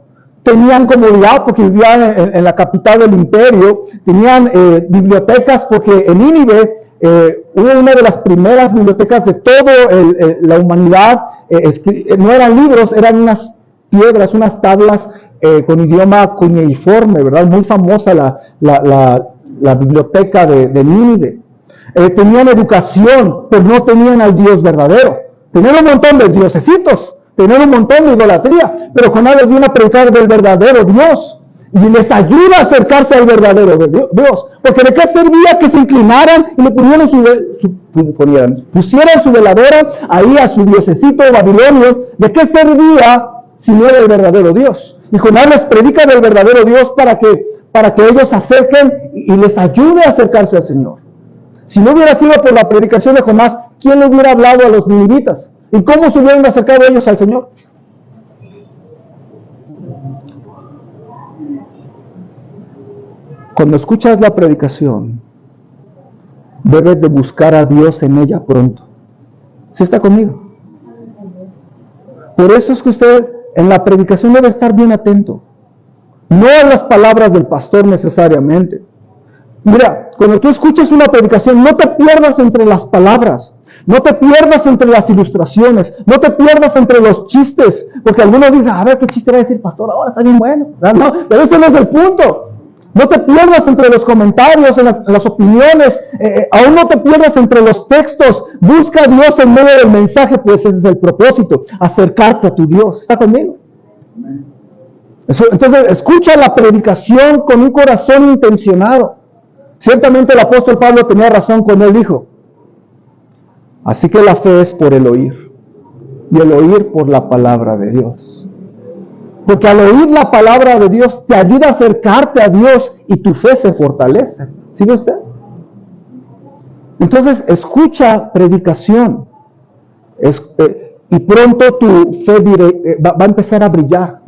tenían comodidad porque vivían en la capital del imperio, tenían bibliotecas porque en Nínive hubo una de las primeras bibliotecas de toda la humanidad. No eran libros, eran unas piedras, unas tablas con idioma cuneiforme, ¿verdad? Muy famosa la biblioteca de Nínive. Tenían educación, pero no tenían al Dios verdadero. Tenían un montón de diosesitos, tenían un montón de idolatría, pero Jonás les vino a predicar del verdadero Dios y les ayuda a acercarse al verdadero Dios. Porque ¿de qué servía que se inclinaran y le pusieran su veladora ahí a su diosesito babilonio? ¿De qué servía si no era el verdadero Dios? Y Jonás les predica del verdadero Dios para que ellos se acerquen y les ayude a acercarse al Señor. Si no hubiera sido por la predicación de Jonás, ¿quién le hubiera hablado a los ninivitas? ¿Y cómo se hubieran acercado ellos al Señor? Cuando escuchas la predicación, debes de buscar a Dios en ella pronto. ¿Sí está conmigo? Por eso es que usted en la predicación debe estar bien atento. No a las palabras del pastor necesariamente. Mira, cuando tú escuchas una predicación, no te pierdas entre las palabras. No te pierdas entre las ilustraciones, no te pierdas entre los chistes, porque algunos dicen, a ver, ¿qué chiste va a decir pastor ahora? Está bien bueno. No, pero ese no es el punto. No te pierdas entre los comentarios, en las opiniones, aún no te pierdas entre los textos. Busca a Dios en medio del mensaje, pues ese es el propósito, acercarte a tu Dios. ¿Está conmigo? Entonces, escucha la predicación con un corazón intencionado. Ciertamente el apóstol Pablo tenía razón cuando él dijo, así que la fe es por el oír, y el oír por la palabra de Dios. Porque al oír la palabra de Dios te ayuda a acercarte a Dios y tu fe se fortalece. ¿Sigue usted? Entonces, escucha predicación. Y pronto tu fe va a empezar a brillar.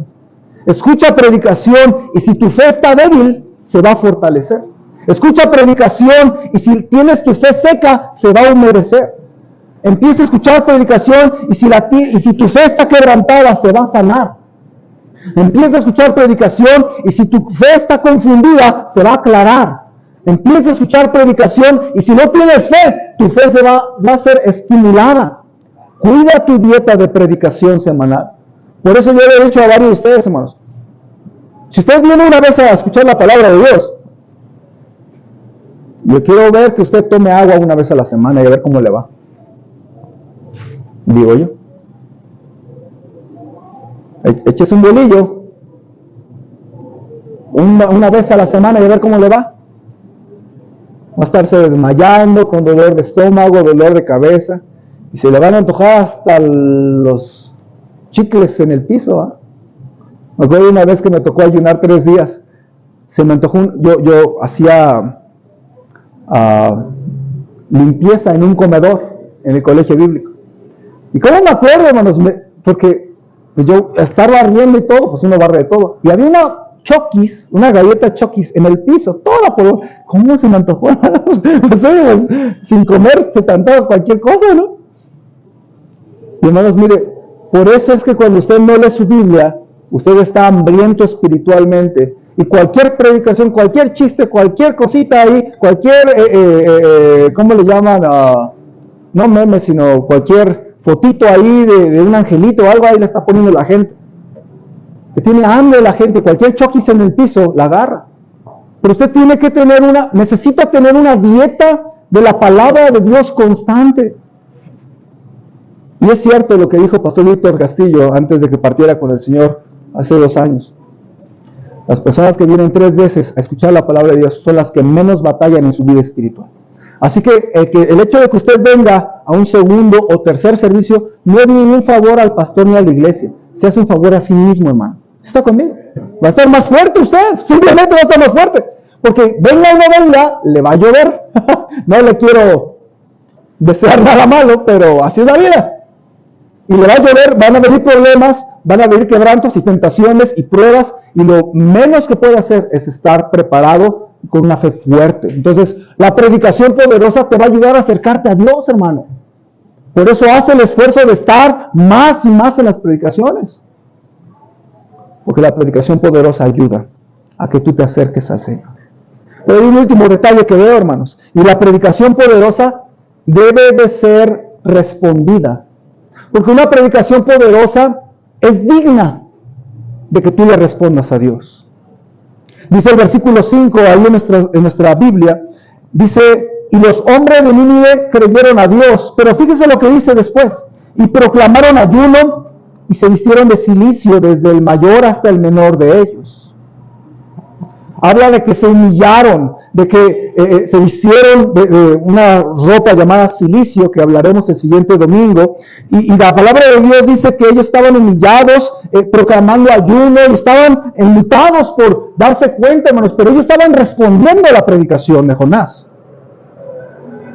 Escucha predicación y si tu fe está débil, se va a fortalecer. Escucha predicación y si tienes tu fe seca, se va a humedecer. Empieza a escuchar predicación y si tu fe está quebrantada, se va a sanar. Empieza a escuchar predicación y si tu fe está confundida, se va a aclarar. Empieza a escuchar predicación y si no tienes fe, tu fe va a ser estimulada. Cuida tu dieta de predicación semanal. Por eso yo le he dicho a varios de ustedes, hermanos, si ustedes vienen una vez a escuchar la palabra de Dios, yo quiero ver que usted tome agua una vez a la semana y a ver cómo le va. Digo yo. Échese un bolillo una vez a la semana y a ver cómo le va. Va a estarse desmayando con dolor de estómago, dolor de cabeza, y se le van a antojar hasta los chicles en el piso. Me acuerdo una vez que me tocó ayunar 3 días. Se me antojó, yo hacía limpieza en un comedor en el colegio bíblico. ¿Y cómo me acuerdo, hermanos? Porque pues yo estar barriendo y todo, pues uno barre de todo. Y había una galleta Chokis en el piso, toda por... ¿Cómo se me antojó? No sé, pues, sin comer se te antoja cualquier cosa, ¿no? Y hermanos, mire, por eso es que cuando usted no lee su Biblia, usted está hambriento espiritualmente. Y cualquier predicación, cualquier chiste, cualquier cosita ahí, cualquier, ¿cómo le llaman? No memes, sino cualquier fotito ahí de un angelito o algo ahí le está poniendo la gente. Que tiene hambre la gente, cualquier Chokis en el piso la agarra. Pero usted tiene que necesita tener una dieta de la palabra de Dios constante. Y es cierto lo que dijo Pastor Víctor Castillo antes de que partiera con el Señor hace 2 años. Las personas que vienen 3 veces a escuchar la palabra de Dios son las que menos batallan en su vida espiritual. Así que el hecho de que usted venga a un segundo o tercer servicio no es ningún favor al pastor ni a la iglesia. Se hace un favor a sí mismo, hermano. ¿Está conmigo? Va a estar más fuerte usted. Simplemente va a estar más fuerte. Porque venga o no venga, le va a llover. No le quiero desear nada malo, pero así es la vida. Y le va a llover, van a venir problemas, van a venir quebrantos y tentaciones y pruebas, y lo menos que puede hacer es estar preparado con una fe fuerte. Entonces, la predicación poderosa te va a ayudar a acercarte a Dios, hermano. Por eso hace el esfuerzo de estar más y más en las predicaciones. Porque la predicación poderosa ayuda a que tú te acerques al Señor. Pero hay un último detalle que veo, hermanos. Y la predicación poderosa debe de ser respondida. Porque una predicación poderosa es digna de que tú le respondas a Dios. Dice el versículo 5 ahí en nuestra Biblia, dice, y los hombres de Nínive creyeron a Dios, pero fíjese lo que dice después, y proclamaron ayuno y se vistieron de cilicio desde el mayor hasta el menor de ellos. Habla de que se humillaron, de que se hicieron de una ropa llamada cilicio, que hablaremos el siguiente domingo. Y la palabra de Dios dice que ellos estaban humillados, proclamando ayuno, y estaban enlutados por darse cuenta, hermanos, pero ellos estaban respondiendo a la predicación de Jonás.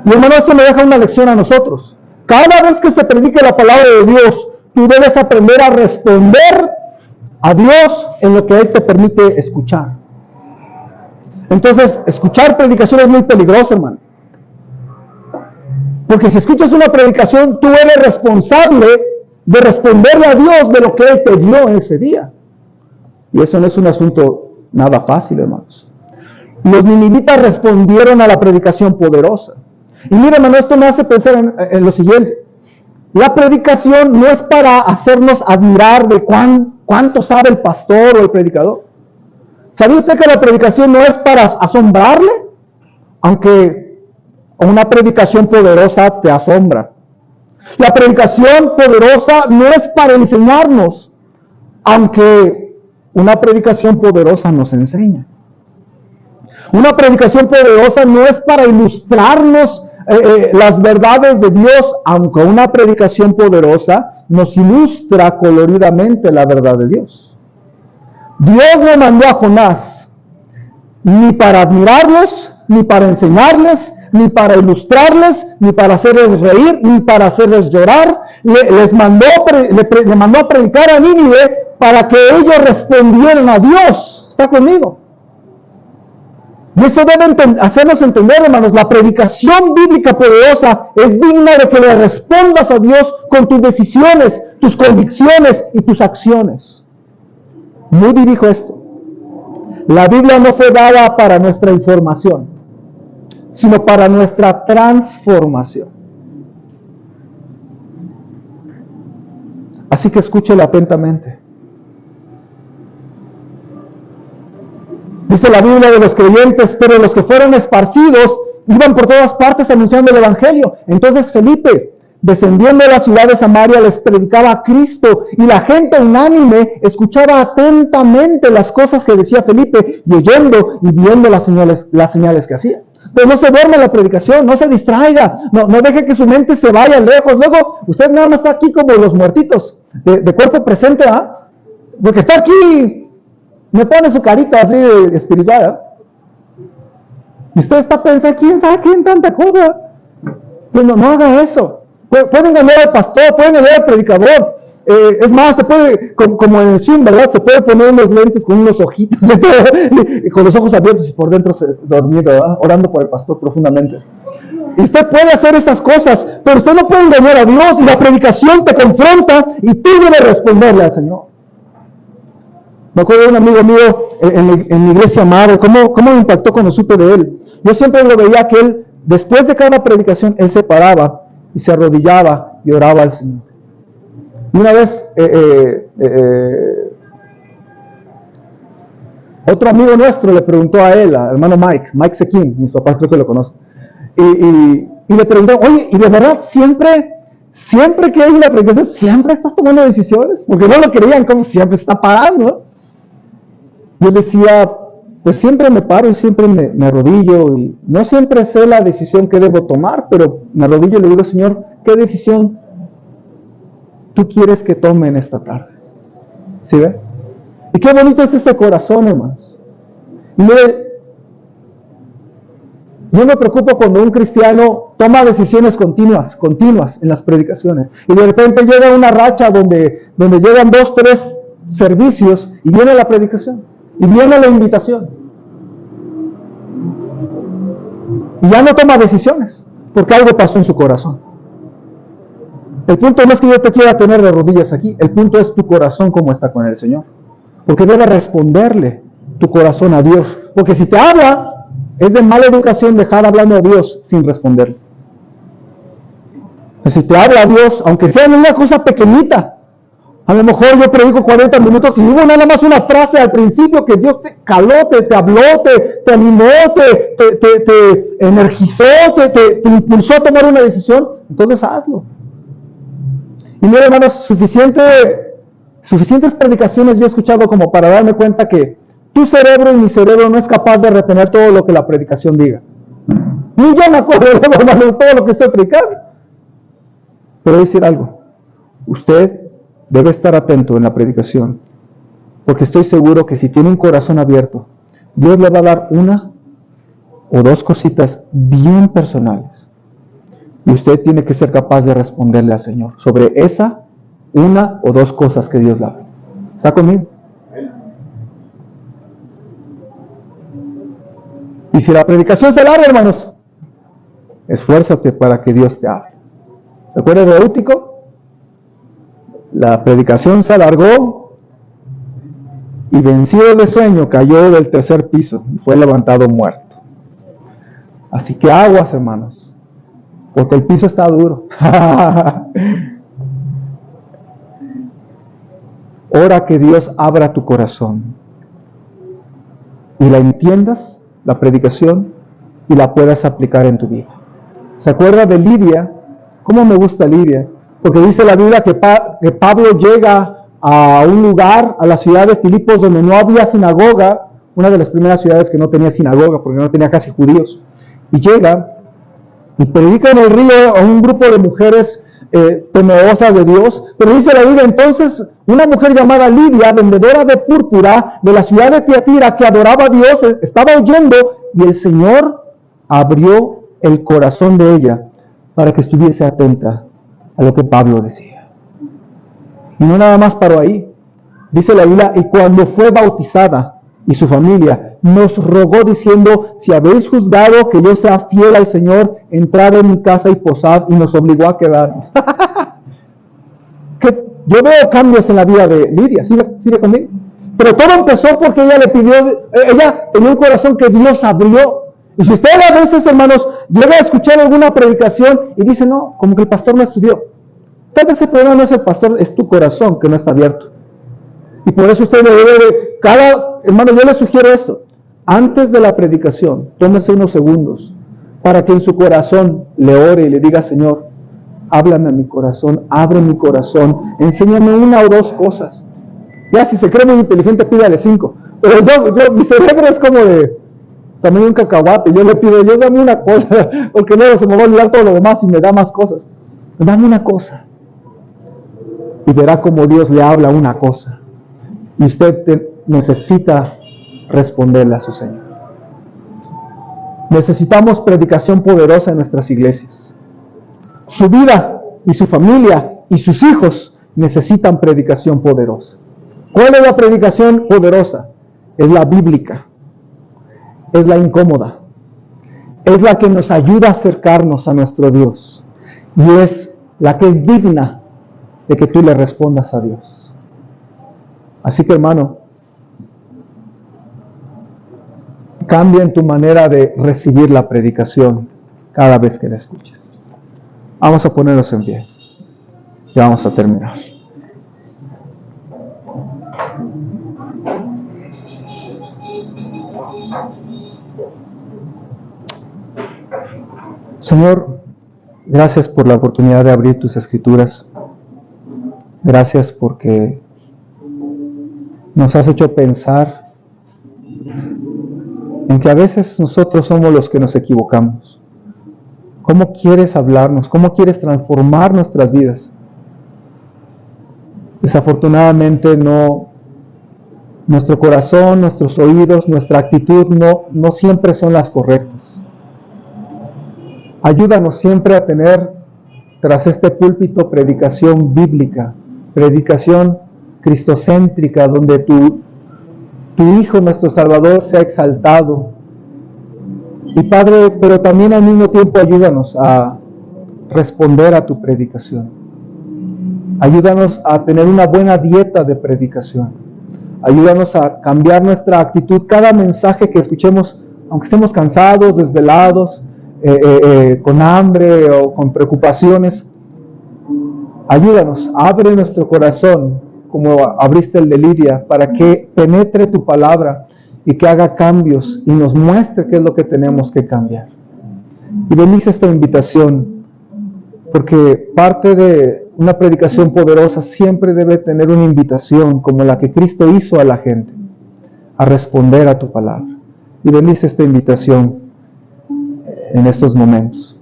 Y hermano, esto nos deja una lección a nosotros. Cada vez que se predique la palabra de Dios, tú debes aprender a responder a Dios en lo que Él te permite escuchar. Entonces, escuchar predicación es muy peligroso, hermano. Porque si escuchas una predicación, tú eres responsable de responderle a Dios de lo que Él te dio en ese día. Y eso no es un asunto nada fácil, hermanos. Los ninivitas respondieron a la predicación poderosa. Y mira, hermano, esto me hace pensar en lo siguiente. La predicación no es para hacernos admirar de cuánto sabe el pastor o el predicador. ¿Sabía usted que la predicación no es para asombrarle? Aunque una predicación poderosa te asombra. La predicación poderosa no es para enseñarnos, aunque una predicación poderosa nos enseña. Una predicación poderosa no es para ilustrarnos las verdades de Dios, aunque una predicación poderosa nos ilustra coloridamente la verdad de Dios. Dios no mandó a Jonás ni para admirarlos, ni para enseñarles, ni para ilustrarles, ni para hacerles reír, ni para hacerles llorar. Le mandó a predicar a Nínive para que ellos respondieran a Dios. ¿Está conmigo? Y eso debe hacernos entender, hermanos, la predicación bíblica poderosa es digna de que le respondas a Dios con tus decisiones, tus convicciones y tus acciones. Moody dijo esto: la Biblia no fue dada para nuestra información, sino para nuestra transformación. Así que escúchela atentamente. Dice la Biblia de los creyentes, pero los que fueron esparcidos iban por todas partes anunciando el Evangelio. Entonces Felipe, descendiendo de la ciudad de Samaria, les predicaba a Cristo, y la gente unánime escuchaba atentamente las cosas que decía Felipe, y oyendo y viendo las señales que hacía. Pero no se duerma en la predicación, no se distraiga, no deje que su mente se vaya lejos. Luego usted nada más está aquí como los muertitos, de cuerpo presente, ¿ah? Porque está aquí, me pone su carita así espiritual, ¿eh? Y usted está pensando, ¿quién sabe quién tanta cosa? Pues no haga eso. Pueden engañar al pastor, pueden engañar al predicador. Es más, se puede, como en el Zoom, ¿verdad? Se puede poner unos lentes con unos ojitos, con los ojos abiertos y por dentro dormido, ¿verdad? Orando por el pastor profundamente. Y usted puede hacer esas cosas, pero usted no puede engañar a Dios, y la predicación te confronta y tú debes responderle al Señor. Me acuerdo de un amigo mío en mi iglesia amada, cómo me impactó cuando supe de él. Yo siempre lo veía que él, después de cada predicación, él se paraba y se arrodillaba y oraba al Señor. Y una vez, otro amigo nuestro le preguntó a él, al hermano Mike Sequín, mis papás creo que lo conocen, y le preguntó, oye, ¿y de verdad siempre que hay una predicación, siempre estás tomando decisiones? Porque no lo creían, como siempre está parando. Y él decía, pues siempre me paro y siempre me arrodillo, y no siempre sé la decisión que debo tomar, pero me arrodillo y le digo, Señor, ¿qué decisión tú quieres que tome en esta tarde? ¿Sí ve? Y qué bonito es ese corazón, hermanos. Y mire, yo me preocupo cuando un cristiano toma decisiones continuas en las predicaciones, y de repente llega una racha donde llegan 2, 3 servicios y viene la predicación y viene la invitación y ya no toma decisiones porque algo pasó en su corazón. El punto no es que yo te quiera tener de rodillas aquí, el punto es tu corazón cómo está con el Señor, porque debe responderle tu corazón a Dios, porque si te habla, es de mala educación dejar hablando a Dios sin responder. Pues si te habla a Dios, aunque sea en una cosa pequeñita, a lo mejor yo predico 40 minutos y hubo nada más una frase al principio que Dios te caló, te habló, te animó, te energizó, te impulsó a tomar una decisión, entonces hazlo. Y mira, hermanos, suficientes predicaciones yo he escuchado como para darme cuenta que tu cerebro y mi cerebro no es capaz de retener todo lo que la predicación diga. Ni yo me acuerdo, hermano, de todo lo que estoy predicando. Pero voy a decir algo. Usted debe estar atento en la predicación, porque estoy seguro que si tiene un corazón abierto, Dios le va a dar 1 o 2 cositas bien personales. Y usted tiene que ser capaz de responderle al Señor sobre esa 1 o 2 cosas que Dios le da. ¿Está conmigo? Y si la predicación se alarga, hermanos, esfuérzate para que Dios te hable. ¿Se acuerdan de Eutico? La predicación se alargó y vencido de sueño cayó del 3er piso y fue levantado muerto. Así que aguas, hermanos. porque el piso está duro. Ora que Dios abra tu corazón y la entiendas, la predicación, y la puedas aplicar en tu vida. ¿Se acuerda de Lidia? ¿Cómo me gusta Lidia? Porque dice la Biblia que Pablo llega a un lugar, a la ciudad de Filipos, donde no había sinagoga, una de las primeras ciudades que no tenía sinagoga, porque no tenía casi judíos, y llega y predica en el río a un grupo de mujeres temerosas de Dios, pero dice la Biblia, entonces una mujer llamada Lidia, vendedora de púrpura de la ciudad de Tiatira, que adoraba a Dios, estaba oyendo, y el Señor abrió el corazón de ella para que estuviese atenta a lo que Pablo decía. Y no nada más paró ahí. Dice la Biblia, y cuando fue bautizada y su familia, nos rogó diciendo, si habéis juzgado que yo sea fiel al Señor, entrad en mi casa y posad, y nos obligó a quedarnos. Yo veo cambios en la vida de Lidia, ¿sigue conmigo? Pero todo empezó porque ella le pidió, ella tenía un corazón que Dios abrió. Y si usted a veces, hermanos, llega a escuchar alguna predicación y dice, no, como que el pastor no estudió. Tal vez el problema no es el pastor, es tu corazón que no está abierto. Y por eso usted debe de, hermano, yo le sugiero esto. Antes de la predicación, tómese unos segundos para que en su corazón le ore y le diga, Señor, háblame a mi corazón, abre mi corazón, enséñame una o dos cosas. Ya, si se cree muy inteligente, pídale 5. Pero mi cerebro es como de también un cacahuate. Yo le pido, Dios, dame una cosa, porque luego se me va a olvidar todo lo demás y me da más cosas. Dame una cosa. Y verá cómo Dios le habla una cosa. Y usted necesita responderle a su Señor. Necesitamos predicación poderosa en nuestras iglesias. Su vida y su familia y sus hijos necesitan predicación poderosa. ¿Cuál es la predicación poderosa? Es la bíblica. Es la incómoda. Es la que nos ayuda a acercarnos a nuestro Dios. Y es la que es digna de que tú le respondas a Dios. Así que, hermano, cambia en tu manera de recibir la predicación cada vez que la escuches. Vamos a ponernos en pie. Ya vamos a terminar. Señor, gracias por la oportunidad de abrir tus escrituras. Gracias porque nos has hecho pensar en que a veces nosotros somos los que nos equivocamos. ¿Cómo quieres hablarnos? ¿Cómo quieres transformar nuestras vidas? Desafortunadamente nuestro corazón, nuestros oídos, nuestra actitud no siempre son las correctas. Ayúdanos siempre a tener tras este púlpito predicación bíblica, predicación cristocéntrica, donde tu Hijo, nuestro Salvador, sea exaltado. Y Padre, pero también al mismo tiempo ayúdanos a responder a tu predicación. Ayúdanos a tener una buena dieta de predicación. Ayúdanos a cambiar nuestra actitud. Cada mensaje que escuchemos, aunque estemos cansados, desvelados, con hambre o con preocupaciones, ayúdanos, abre nuestro corazón como abriste el de Lidia, para que penetre tu palabra y que haga cambios y nos muestre qué es lo que tenemos que cambiar. Y bendice esta invitación, porque parte de una predicación poderosa siempre debe tener una invitación como la que Cristo hizo a la gente, a responder a tu palabra. Y bendice esta invitación en estos momentos.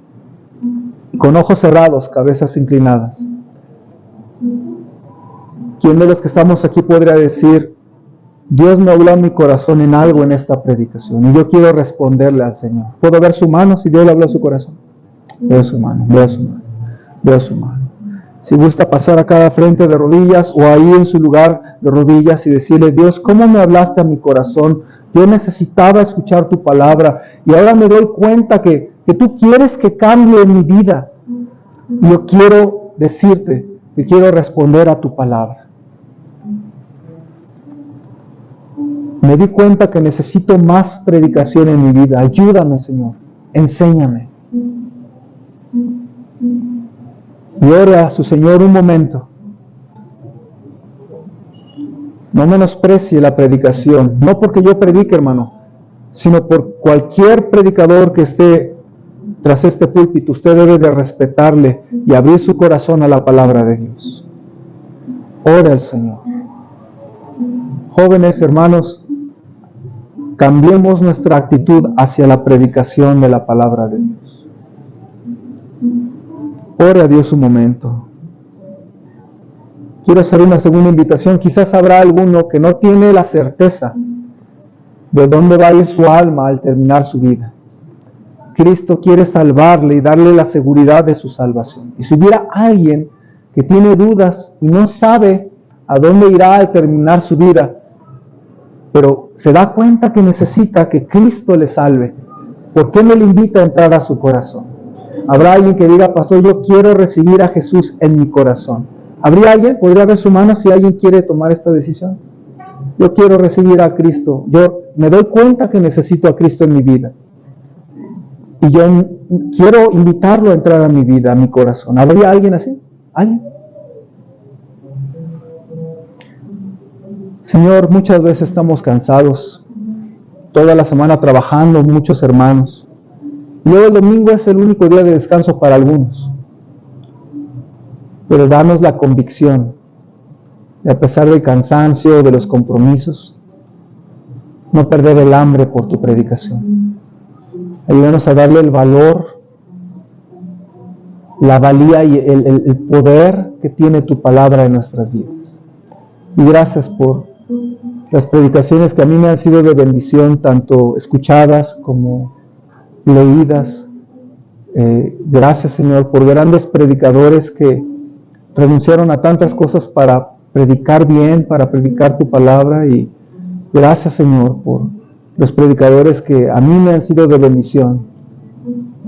Con ojos cerrados, cabezas inclinadas. ¿Quién de los que estamos aquí podría decir, Dios me habló a mi corazón en algo en esta predicación y yo quiero responderle al Señor? ¿Puedo ver su mano si Dios le habló a su corazón? Veo su mano, veo su mano, veo su mano. Si gusta pasar a cada frente de rodillas o ahí en su lugar de rodillas y decirle, Dios, ¿cómo me hablaste a mi corazón? Yo necesitaba escuchar tu palabra y ahora me doy cuenta que tú quieres que cambie mi vida. Y yo quiero decirte que quiero responder a tu palabra. Me di cuenta que necesito más predicación en mi vida. Ayúdame, Señor. Enséñame. y ore a su Señor un momento. No menosprecie la predicación, no porque yo predique, hermano, sino por cualquier predicador que esté tras este púlpito. Usted debe de respetarle y abrir su corazón a la palabra de Dios. Ore al Señor. Jóvenes, hermanos, cambiemos nuestra actitud hacia la predicación de la palabra de Dios. Ore a Dios un momento. Quiero hacer una segunda invitación. Quizás habrá alguno que no tiene la certeza de dónde va a ir su alma al terminar su vida. Cristo quiere salvarle y darle la seguridad de su salvación. Y si hubiera alguien que tiene dudas y no sabe a dónde irá al terminar su vida, pero se da cuenta que necesita que Cristo le salve, ¿por qué no le invita a entrar a su corazón? Habrá alguien que diga: pastor, yo quiero recibir a Jesús en mi corazón. ¿Habría alguien? ¿Podría ver su mano si alguien quiere tomar esta decisión? Yo quiero recibir a Cristo. Yo me doy cuenta que necesito a Cristo en mi vida. Y yo quiero invitarlo a entrar a mi vida, a mi corazón. ¿Habría alguien así? ¿Alguien? Señor, muchas veces estamos cansados. Toda la semana trabajando, muchos hermanos. Y luego el domingo es el único día de descanso para algunos. Pero danos la convicción de, a pesar del cansancio, de los compromisos, no perder el hambre por tu predicación. Ayúdanos a darle el valor, la valía y el poder que tiene tu palabra en nuestras vidas. Y gracias por las predicaciones que a mí me han sido de bendición, tanto escuchadas como leídas. Gracias, Señor, por grandes predicadores que renunciaron a tantas cosas para predicar bien, para predicar tu palabra. Y gracias, Señor, por los predicadores que a mí me han sido de bendición.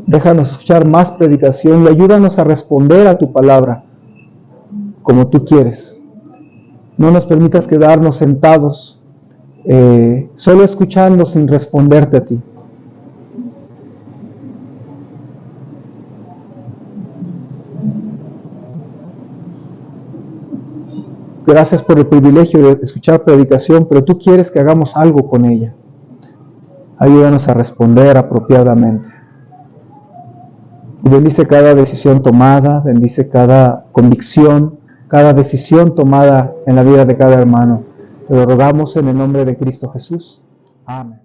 Déjanos escuchar más predicación y ayúdanos a responder a tu palabra como tú quieres. No nos permitas quedarnos sentados, solo escuchando sin responderte a ti. Gracias por el privilegio de escuchar predicación, pero tú quieres que hagamos algo con ella. Ayúdanos a responder apropiadamente. Y bendice cada decisión tomada, bendice cada convicción, cada decisión tomada en la vida de cada hermano. Te lo rogamos en el nombre de Cristo Jesús. Amén.